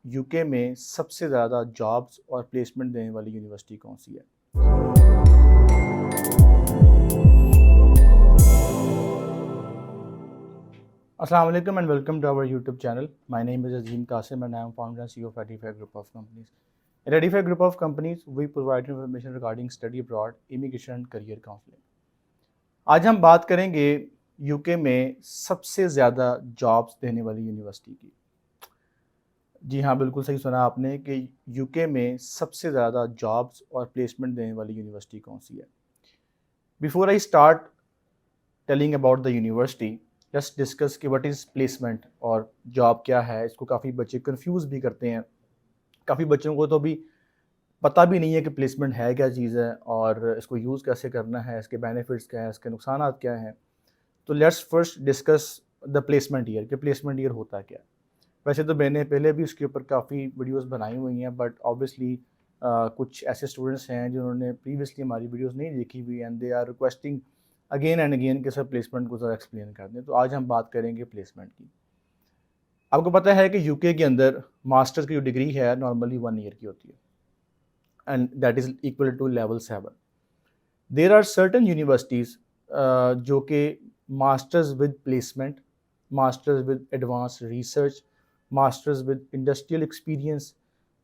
UK में सबसे ज़्यादा जॉब्स और प्लेसमेंट देने वाली यूनिवर्सिटी कौन सी है? अस्सलाम वालेकुम and welcome to our YouTube channel. My name is Azeem Qasim and I am founder and CEO of Edify group of companies. At Edify Group of Companies, we provide information regarding study abroad, immigration and career counseling. आज हम बात करेंगे UK में सबसे ज़्यादा jobs देने वाली university की। जी हाँ, बिल्कुल सही सुना आपने कि यूके में सबसे ज़्यादा जॉब्स और प्लेसमेंट देने वाली यूनिवर्सिटी कौन सी है। Before I start telling about the university, just discuss कि व्हाट इज़ प्लेसमेंट और जॉब क्या है। इसको काफ़ी बच्चे कंफ्यूज भी करते हैं। काफ़ी बच्चों को तो अभी पता भी नहीं है कि प्लेसमेंट है क्या चीज़ है और इसको यूज़ कैसे करना है, इसके बेनिफिट्स क्या हैं, इसके नुकसानात क्या हैं। तो let's first discuss the placement year कि प्लेसमेंट ईयर होता क्या है। वैसे तो मैंने पहले भी उसके ऊपर काफ़ी वीडियोस बनाई हुई हैं, बट ऑब्वियसली कुछ ऐसे स्टूडेंट्स हैं जिन्होंने प्रीवियसली हमारी वीडियोस नहीं देखी हुई and they are requesting again and again कि सर प्लेसमेंट को ज़रा एक्सप्लेन कर दें। तो आज हम बात करेंगे प्लेसमेंट की। आपको पता है कि यूके के अंदर मास्टर्स की जो डिग्री है नॉर्मली 1 ईयर की होती है and that is equal to level 7। There are certain universities जो कि masters with placement, masters with advance research, masters with industrial experience,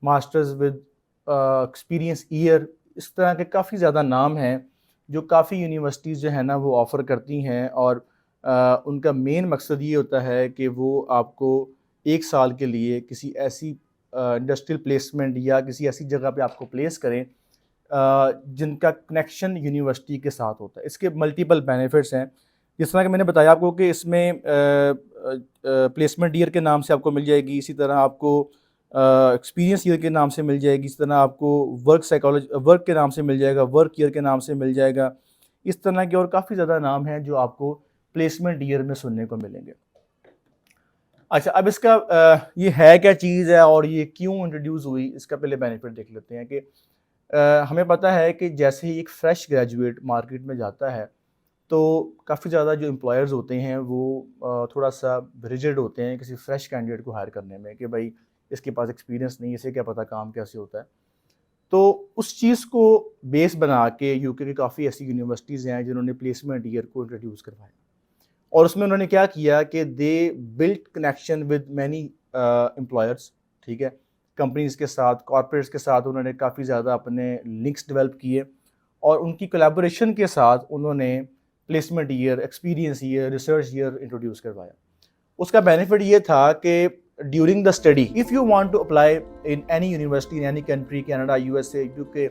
masters with experience year, इस तरह के काफ़ी ज़्यादा नाम हैं जो काफ़ी यूनिवर्सिटीज़ जो है ना वो ऑफ़र करती हैं। और उनका मेन मकसद ये होता है कि वो आपको 1 साल के लिए किसी ऐसी इंडस्ट्रियल प्लेसमेंट या किसी ऐसी जगह पे आपको प्लेस करें जिनका कनेक्शन यूनिवर्सिटी के साथ होता है। इसके मल्टीपल बेनिफिट्स हैं, जिस तरह कि मैंने बताया आपको कि इसमें प्लेसमेंट ईयर के नाम से आपको मिल जाएगी, इसी तरह आपको एक्सपीरियंस ईयर के नाम से मिल जाएगी, इसी तरह आपको वर्क के नाम से मिल जाएगा, वर्क ईयर के नाम से मिल जाएगा। इस तरह के और काफ़ी ज़्यादा नाम हैं जो आपको प्लेसमेंट ईयर में सुनने को मिलेंगे। अच्छा, अब इसका ये है क्या चीज़ है और ये क्यों इंट्रोड्यूस हुई, इसका पहले बेनिफिट देख लेते हैं कि हमें पता है कि जैसे ही एक फ़्रेश ग्रेजुएट मार्केट में जाता है तो काफ़ी ज़्यादा जो एम्प्लॉयर्स होते हैं वो थोड़ा सा रिजिड होते हैं किसी फ्रेश कैंडिडेट को हायर करने में कि भाई इसके पास एक्सपीरियंस नहीं है, इसे क्या पता काम कैसे होता है। तो उस चीज़ को बेस बना के यूके की काफ़ी ऐसी यूनिवर्सिटीज़ हैं जिन्होंने प्लेसमेंट ईयर को इंट्रोड्यूस करवाया और उसमें उन्होंने क्या किया कि they built connection with many employers. ठीक है, कंपनीज़ के साथ, कॉर्पोरेट्स के साथ उन्होंने काफ़ी ज़्यादा अपने लिंक्स डेवलप किए और उनकी कोलैबोरेशन के साथ उन्होंने placement year, experience year, research year introduce करवाया। उसका बेनिफिट ये था कि during the study if you want to apply in any university in any country, Canada, USA, UK,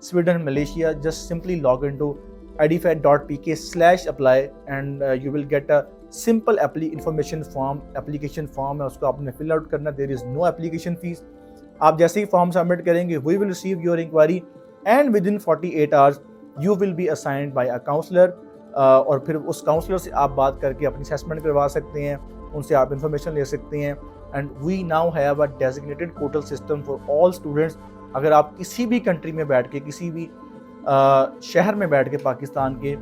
Sweden, Malaysia, just simply log into edify.pk/apply and you will get a simple application form है, उसको आपने fill out करना। there is no application fees। आप जैसे ही form submit करेंगे we will receive your inquiry and within 48 hours you will be assigned by a counselor। और फिर उस काउंसलर से आप बात करके अपनी असेसमेंट करवा सकते हैं, उनसे आप इंफॉर्मेशन ले सकते हैं। And we now have a designated portal system for all students. अगर आप किसी भी कंट्री में बैठ के, किसी भी शहर में बैठ के पाकिस्तान के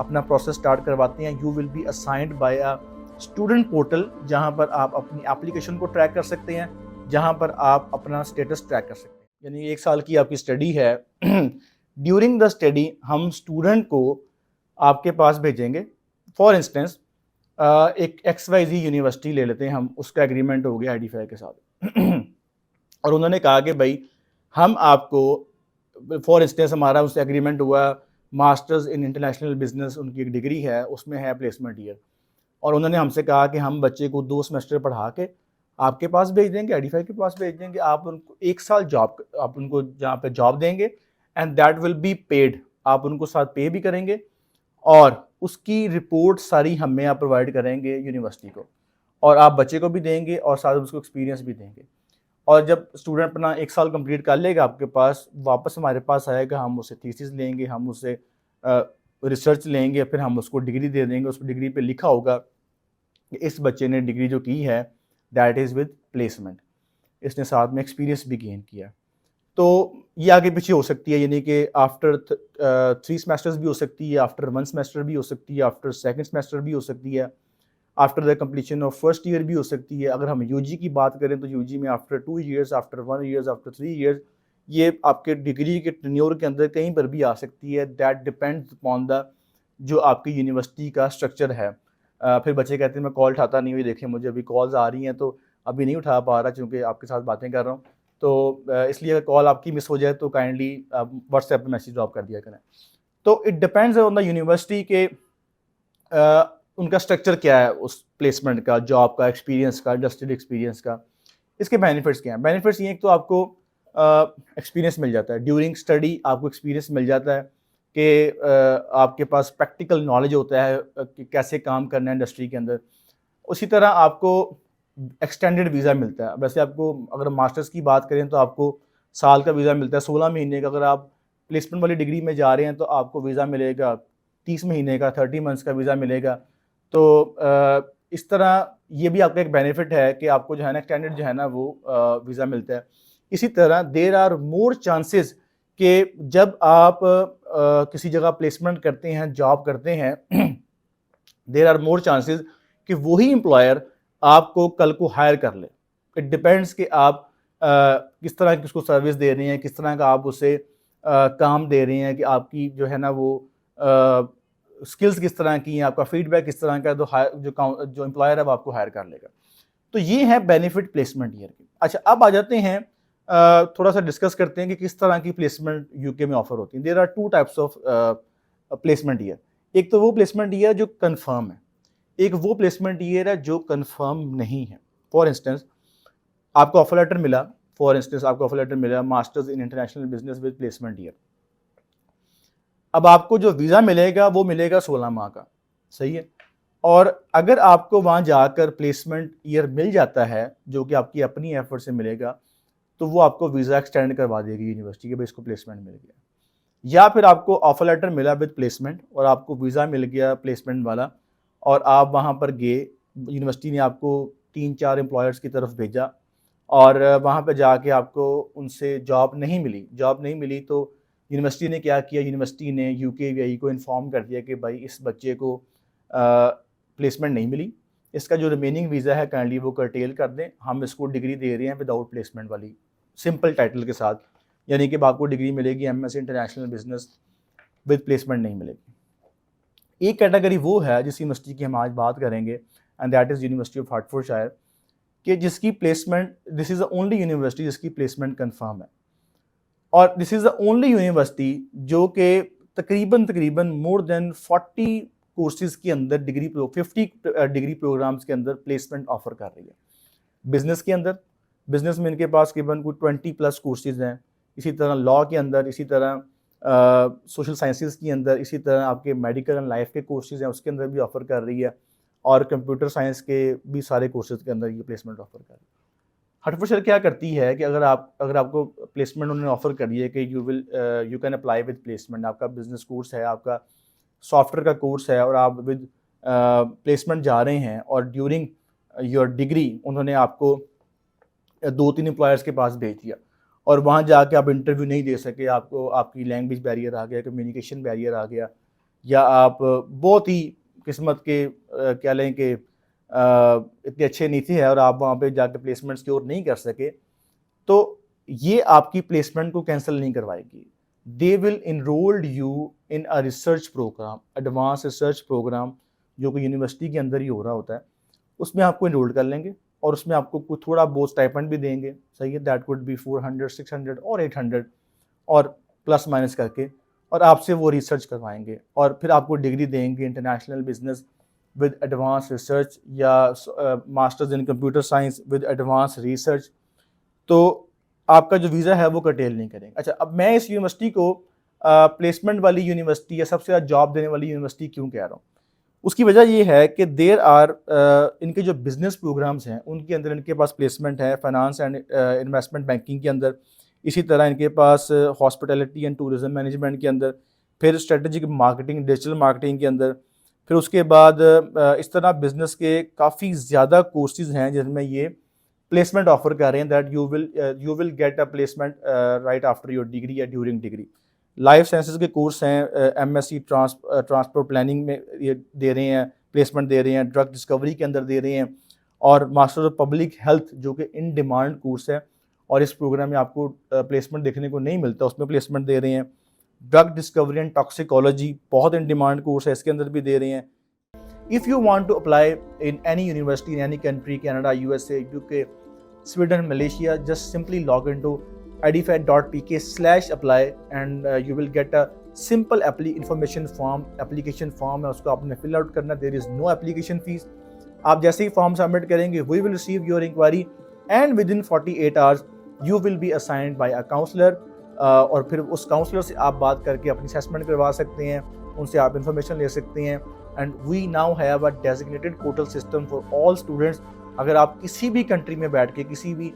अपना प्रोसेस स्टार्ट करवाते हैं, you will be assigned by a student portal, जहां पर आप अपनी एप्लीकेशन को ट्रैक कर सकते हैं, जहां पर आप अपना स्टेटस ट्रैक कर सकते हैं। यानी 1 साल की आपकी स्टडी है ड्यूरिंग द स्टडी हम स्टूडेंट को आपके पास भेजेंगे। फॉर इंस्टेंस एक XYZ यूनिवर्सिटी ले लेते हैं हम, उसका एग्रीमेंट हो गया एडिफाई के साथ और उन्होंने कहा कि भाई हम आपको, फॉर इंस्टेंस हमारा उससे एग्रीमेंट हुआ मास्टर्स इन इंटरनेशनल बिजनेस, उनकी एक डिग्री है, उसमें है प्लेसमेंट ईयर, और उन्होंने हमसे कहा कि हम बच्चे को 2 सेमेस्टर पढ़ा के आपके पास भेज देंगे, एडिफाई के पास भेज देंगे, आप उनको 1 साल जॉब, आप उनको जहाँ पे जॉब देंगे and that will be paid, आप उनको साथ पे भी करेंगे और उसकी रिपोर्ट सारी हमें आप प्रोवाइड करेंगे यूनिवर्सिटी को, और आप बच्चे को भी देंगे और साथ उसको एक्सपीरियंस भी देंगे। और जब स्टूडेंट अपना 1 साल कंप्लीट कर लेगा आपके पास, वापस हमारे पास आएगा, हम उससे थीसिस लेंगे, हम उससे रिसर्च लेंगे, फिर हम उसको डिग्री दे देंगे। उस डिग्री पे लिखा होगा कि इस बच्चे ने डिग्री जो की है दैट इज़ विद प्लेसमेंट, इसने साथ में एक्सपीरियंस भी गेन किया। तो ये आगे पीछे हो सकती है, यानी कि आफ्टर 3 सेमेस्टर्स भी हो सकती है, आफ्टर 1 सेमेस्टर भी हो सकती है, आफ्टर 2nd सेमेस्टर भी हो सकती है, after the completion of first year भी हो सकती है। अगर हम यूजी की बात करें तो यूजी में after 2 years, after 1 years, after 3 years, ये आपके डिग्री के टेन्योर के अंदर कहीं पर भी आ सकती है। दैट डिपेंड्स अपॉन द जो आपकी यूनिवर्सिटी का स्ट्रक्चर है। फिर बच्चे कहते हैं मैं कॉल उठाता नहीं हुई, देखिए मुझे अभी कॉल्स आ रही हैं तो अभी नहीं उठा पा रहा क्योंकि आपके साथ बातें कर रहा हूँ। तो इसलिए अगर कॉल आपकी मिस हो जाए तो काइंडली आप व्हाट्सएप पे मैसेज ड्रॉप कर दिया करें। तो it depends on the university के उनका स्ट्रक्चर क्या है, उस प्लेसमेंट का, जॉब का, एक्सपीरियंस का, इंडस्ट्रियल एक्सपीरियंस का। इसके बेनिफिट्स क्या हैं? बेनिफिट्स ये एक तो आपको एक्सपीरियंस मिल जाता है ड्यूरिंग स्टडी, आपको एक्सपीरियंस मिल जाता है कि आपके पास प्रैक्टिकल नॉलेज होता है कि कैसे काम करना है इंडस्ट्री के अंदर। उसी तरह आपको एक्सटेंडेड वीज़ा मिलता है। वैसे आपको अगर मास्टर्स की बात करें तो आपको साल का वीज़ा मिलता है, 16 महीने का। अगर आप प्लेसमेंट वाली डिग्री में जा रहे हैं तो आपको वीज़ा मिलेगा 30 महीने का, 30 मंथ्स का वीज़ा मिलेगा। तो इस तरह ये भी आपका एक बेनिफिट है कि आपको जो है ना एक्सटेंडेड जो है ना वो वीज़ा मिलता है। इसी तरह देयर आर मोर चांसेस कि जब आप किसी जगह प्लेसमेंट करते हैं, जॉब करते हैं, देयर आर मोर चांसेस कि वही एम्प्लॉयर आपको कल को हायर कर ले। इट डिपेंड्स कि आप किस तरह की उसको सर्विस दे रहे हैं, किस तरह का आप उसे काम दे रहे हैं, कि आपकी जो है ना वो स्किल्स किस तरह की हैं, आपका फीडबैक किस तरह का, जो एम्प्लॉयर है वो आपको हायर कर लेगा। तो ये है बेनिफिट प्लेसमेंट ईयर की। अच्छा, अब आ जाते हैं थोड़ा सा डिस्कस करते हैं कि किस तरह की प्लेसमेंट यूके में ऑफर होती है। There are two types of placement year. एक तो वो प्लेसमेंट ईयर जो कन्फर्म है, एक वो प्लेसमेंट ईयर है जो कन्फर्म नहीं है। फॉर इंस्टेंस आपको ऑफर लेटर मिला, masters in international business with placement year. अब आपको जो वीज़ा मिलेगा वो मिलेगा 16 माह का, सही है। और अगर आपको वहाँ जाकर प्लेसमेंट ईयर मिल जाता है जो कि आपकी अपनी एफर्ट से मिलेगा, तो वो आपको वीज़ा एक्सटेंड करवा देगी यूनिवर्सिटी के, भाई इसको प्लेसमेंट मिल गया। या फिर आपको ऑफर लेटर मिला विद प्लेसमेंट और आपको वीज़ा मिल गया प्लेसमेंट वाला, और आप वहाँ पर गए, यूनिवर्सिटी ने आपको 3-4 एम्प्लॉयर्स की तरफ भेजा और वहाँ पर जाके आपको उनसे जॉब नहीं मिली तो यूनिवर्सिटी ने क्या किया, यूनिवर्सिटी ने यूकेवीआई को इन्फॉर्म कर दिया कि भाई इस बच्चे को प्लेसमेंट नहीं मिली, इसका जो रिमेनिंग वीज़ा है काइंडली वो कर्टेल कर दें, हम इसको डिग्री दे रहे हैं विदाउट प्लेसमेंट वाली, सिंपल टाइटल के साथ। यानी कि आपको डिग्री मिलेगी MSc international business with placement नहीं मिलेगी। एक कैटेगरी वो है जिस यूनिवर्सिटी की हम आज बात करेंगे, and that is university of Hertfordshire, कि जिसकी placement, this is the only university जिसकी प्लेसमेंट कन्फर्म है। और this is the only university जो कि तकरीबन मोर देन 40 कोर्सेज के अंदर 50 डिग्री प्रोग्राम्स के अंदर प्लेसमेंट ऑफर कर रही है। बिजनेस के अंदर, बिजनेस में इनके पास करीबन कोई 20+ कोर्सेज हैं। इसी तरह लॉ के अंदर, इसी तरह सोशल साइंसेज के अंदर, इसी तरह आपके मेडिकल एंड लाइफ के कोर्सेज हैं उसके अंदर भी ऑफर कर रही है, और कंप्यूटर साइंस के भी सारे कोर्सेज के अंदर ये प्लेसमेंट ऑफर कर रही है। हार्टफोर्डशायर क्या करती है कि अगर आपको प्लेसमेंट उन्होंने ऑफर कर दिया कि you can apply with placement, आपका बिजनेस कोर्स है, आपका सॉफ्टवेयर का कोर्स है और आप विद प्लेसमेंट जा रहे हैं, और ड्यूरिंग योर डिग्री उन्होंने आपको 2-3 एम्प्लॉयर्स के पास भेज दिया और वहाँ जाके आप इंटरव्यू नहीं दे सके, आपको आपकी लैंग्वेज बैरियर आ गया, कम्युनिकेशन बैरियर आ गया, या आप बहुत ही किस्मत के क्या लें कि इतने अच्छे नहीं थे और आप वहाँ पे जाके प्लेसमेंट सिक्योर नहीं कर सके, तो ये आपकी प्लेसमेंट को कैंसिल नहीं करवाएगी। They will enrolled you in a research program, advance research program, जो कि यूनिवर्सिटी के अंदर ही हो रहा होता है, उसमें आपको इनरोल कर लेंगे और उसमें आपको कुछ थोड़ा बहुत स्टाइपेंड भी देंगे, सही है। दैट वुड बी 400, 600 और 800 और प्लस माइनस करके, और आपसे वो रिसर्च करवाएंगे और फिर आपको डिग्री देंगे international business with advance research, या masters in computer science with advance research. तो आपका जो वीज़ा है वो कर्टेल नहीं करेंगे। अच्छा, अब मैं इस यूनिवर्सिटी को प्लेसमेंट वाली यूनिवर्सिटी या सबसे ज़्यादा जॉब देने वाली यूनिवर्सिटी क्यों कह रहा हूँ? उसकी वजह ये है कि देयर आर इनके जो बिज़नेस प्रोग्राम्स हैं उनके अंदर इनके पास प्लेसमेंट है फाइनेंस एंड इन्वेस्टमेंट बैंकिंग के अंदर, इसी तरह इनके पास हॉस्पिटैलिटी एंड टूरिज्म मैनेजमेंट के अंदर, फिर स्ट्रेटजिक मार्केटिंग, डिजिटल मार्केटिंग के अंदर, फिर उसके बाद इस तरह बिज़नेस के काफ़ी ज़्यादा कोर्सेज हैं जिसमें ये प्लेसमेंट ऑफर कर रहे हैं, that you will get a placement right after your degree या ड्यूरिंग डिग्री। लाइफ साइंसेज के कोर्स हैं, एमएससी ट्रांसपोर्ट प्लानिंग में ये दे रहे हैं, प्लेसमेंट दे रहे हैं, ड्रग डिस्कवरी के अंदर दे रहे हैं, और मास्टर ऑफ पब्लिक हेल्थ जो कि इन डिमांड कोर्स है और इस प्रोग्राम में आपको प्लेसमेंट देखने को नहीं मिलता, उसमें प्लेसमेंट दे रहे हैं। ड्रग डिस्कवरी एंड टॉक्सिकोलॉजी बहुत इन डिमांड कोर्स है, इसके अंदर भी दे रहे हैं। If you want to apply in any university in any country, Canada, USA, UK, Sweden, Malaysia, just simply log in to edify.pk/apply and you will get a simple information form, application form है, उसको आपने fill out करना। there is no application fees। आप जैसे ही form submit करेंगे, we will receive your inquiry and within 48 hours you will be assigned by a counselor, और फिर उस काउंसलर से आप बात करके अपनी असेसमेंट करवा सकते हैं, उनसे आप इंफॉर्मेशन ले सकते हैं। And we now have a designated portal system for all students. अगर आप किसी भी कंट्री में बैठ के, किसी भी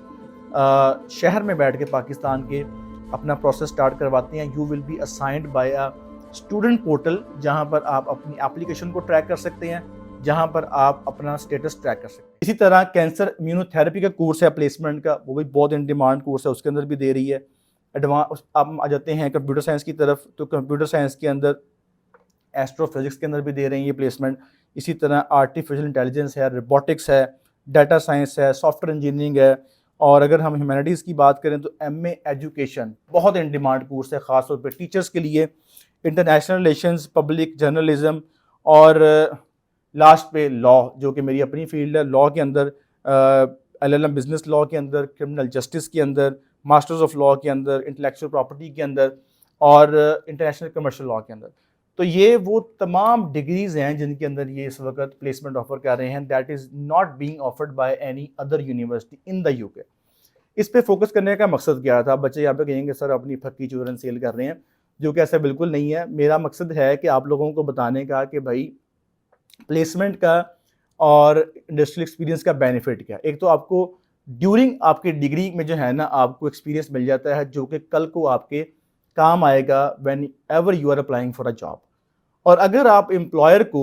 शहर में बैठ के पाकिस्तान के अपना प्रोसेस स्टार्ट करवाते हैं, you will be assigned by a student portal, जहां पर आप अपनी एप्लीकेशन को ट्रैक कर सकते हैं, जहां पर आप अपना स्टेटस ट्रैक कर सकते हैं। इसी तरह कैंसर इम्यूनोथेरेपी का कोर्स है प्लेसमेंट का, वो भी बहुत इन डिमांड कोर्स है, उसके अंदर भी दे रही है। एडवांस आप आ जाते हैं कंप्यूटर साइंस की तरफ, तो कंप्यूटर साइंस के अंदर एस्ट्रोफिजिक्स के अंदर भी दे रहे हैं ये प्लेसमेंट। इसी तरह आर्टिफिशियल इंटेलिजेंस है, रोबोटिक्स है, डाटा साइंस है, सॉफ्टवेयर इंजीनियरिंग है। और अगर हम ह्यूमैनिटीज़ की बात करें तो एमए एजुकेशन बहुत इन डिमांड कोर्स है, ख़ासतौर पर टीचर्स के लिए। इंटरनेशनल रिलेशंस, पब्लिक जर्नलिज्म, और लास्ट पे लॉ, जो कि मेरी अपनी फील्ड है। लॉ के अंदर LLM बिजनेस लॉ के अंदर, क्रिमिनल जस्टिस के अंदर, मास्टर्स ऑफ लॉ के अंदर, इंटेलेक्चुअल प्रॉपर्टी के अंदर, और इंटरनेशनल कमर्शियल लॉ के अंदर। तो ये वो तमाम डिग्रीज़ हैं जिनके अंदर ये इस वक्त प्लेसमेंट ऑफर कर रहे हैं। That is not being offered by any other university in the UK. इस पे फोकस करने का मकसद क्या था? बच्चे यहाँ पे कहेंगे सर अपनी फक्की चूरन सेल कर रहे हैं, जो कि ऐसा बिल्कुल नहीं है। मेरा मकसद है कि आप लोगों को बताने का कि भाई प्लेसमेंट का और इंडस्ट्रियल एक्सपीरियंस का बेनिफिट क्या है। एक तो आपको ड्यूरिंग आपकी डिग्री में जो है ना, आपको एक्सपीरियंस मिल जाता है, जो कि कल को आपके काम आएगा whenever you are applying for a job. और अगर आप एम्प्लॉयर को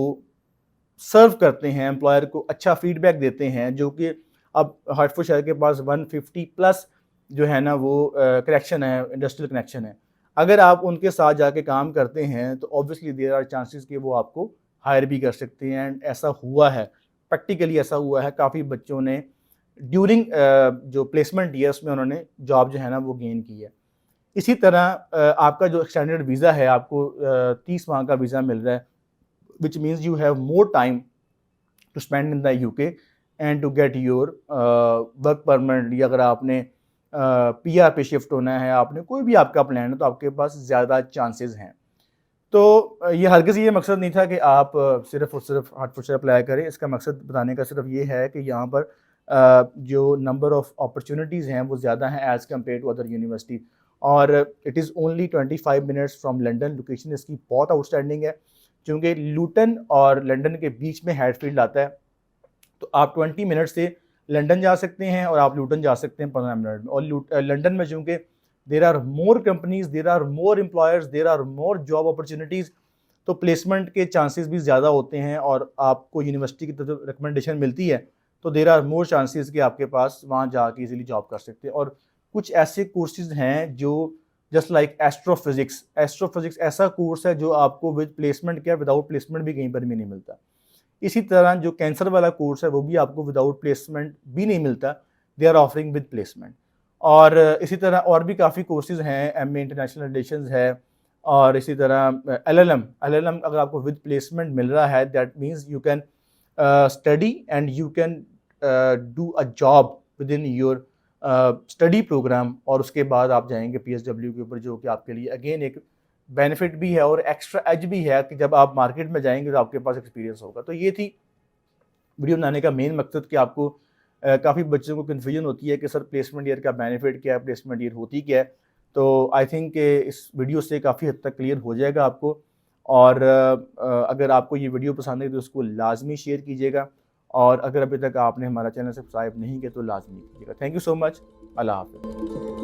सर्व करते हैं, एम्प्लॉयर को अच्छा फीडबैक देते हैं, जो कि अब हार्टफोर्डशायर के पास 150 प्लस जो है ना वो कनेक्शन है, इंडस्ट्रियल कनेक्शन है। अगर आप उनके साथ जाके काम करते हैं तो ऑब्वियसली देयर आर चांसेस कि वो आपको हायर भी कर सकते हैं। एंड ऐसा हुआ है, प्रैक्टिकली ऐसा हुआ है। काफ़ी बच्चों ने ड्यूरिंग जो प्लेसमेंट ईयर्स में उन्होंने जॉब जो है ना वो गेन की है। इसी तरह आपका जो एक्सटेंडेड वीज़ा है, आपको 30 माह का वीज़ा मिल रहा है, which means you have more time to spend in the UK and to get your work permit. या अगर आपने PR पे शिफ्ट होना है, आपने कोई भी आपका प्लान है, तो आपके पास ज़्यादा चांसेस हैं। तो ये हरगिज़ ये मकसद नहीं था कि आप सिर्फ़ और सिर्फ हार्टफोर्डशायर अप्लाई करें। इसका मकसद बताने का सिर्फ ये है कि यहाँ पर जो नंबर ऑफ़ अपॉर्चुनिटीज़ हैं वो ज़्यादा हैं as compare to other university. और it is only 25 minutes from London. Location इसकी बहुत आउटस्टैंडिंग है, क्योंकि लूटन और लंदन के बीच में हैटफील्ड आता है। तो आप 20 मिनट से लंदन जा सकते हैं और आप लूटन जा सकते हैं 15 मिनट में। और लंदन में चूँकि there are more companies, there are more employers, there are more job opportunities, तो प्लेसमेंट के चांसेस भी ज़्यादा होते हैं। और आपको यूनिवर्सिटी की तरफ रिकमेंडेशन मिलती है तो देर आर मोर चांसेस कि आपके पास वहाँ जाके इजीली जॉब कर सकते हैं। और कुछ ऐसे कोर्सेज हैं जो जस्ट लाइक एस्ट्रोफिजिक्स। एस्ट्रोफिजिक्स ऐसा कोर्स है जो आपको विद प्लेसमेंट क्या, विदाउट प्लेसमेंट भी कहीं पर भी नहीं मिलता। इसी तरह जो कैंसर वाला कोर्स है वो भी आपको विदाउट प्लेसमेंट भी नहीं मिलता, they are offering with placement. और इसी तरह और भी काफ़ी कोर्सेज हैं, MA इंटरनेशनल रिलेशंस है, और इसी तरह LLM अगर आपको विद प्लेसमेंट मिल रहा है, that means you can study and you can do a job within your study program. और उसके बाद आप जाएंगे PSW के ऊपर, जो कि आपके लिए अगेन एक बेनिफिट भी है और एक्स्ट्रा एज भी है कि जब आप मार्केट में जाएंगे तो आपके पास एक्सपीरियंस होगा। तो ये थी वीडियो बनाने का मेन मकसद कि आपको काफ़ी बच्चों को कन्फ्यूजन होती है कि सर प्लेसमेंट ईयर का बेनिफिट क्या है, प्लेसमेंट ईयर होती क्या है। तो आई थिंक इस वीडियो से काफ़ी हद तक क्लियर हो जाएगा आपको। और अगर आपको ये वीडियो पसंद है तो उसको लाजमी शेयर कीजिएगा, और अगर अभी तक आपने हमारा चैनल सब्सक्राइब नहीं किया तो लाजमी कीजिएगा। Thank you so much. अल्लाह हाफ़िज़।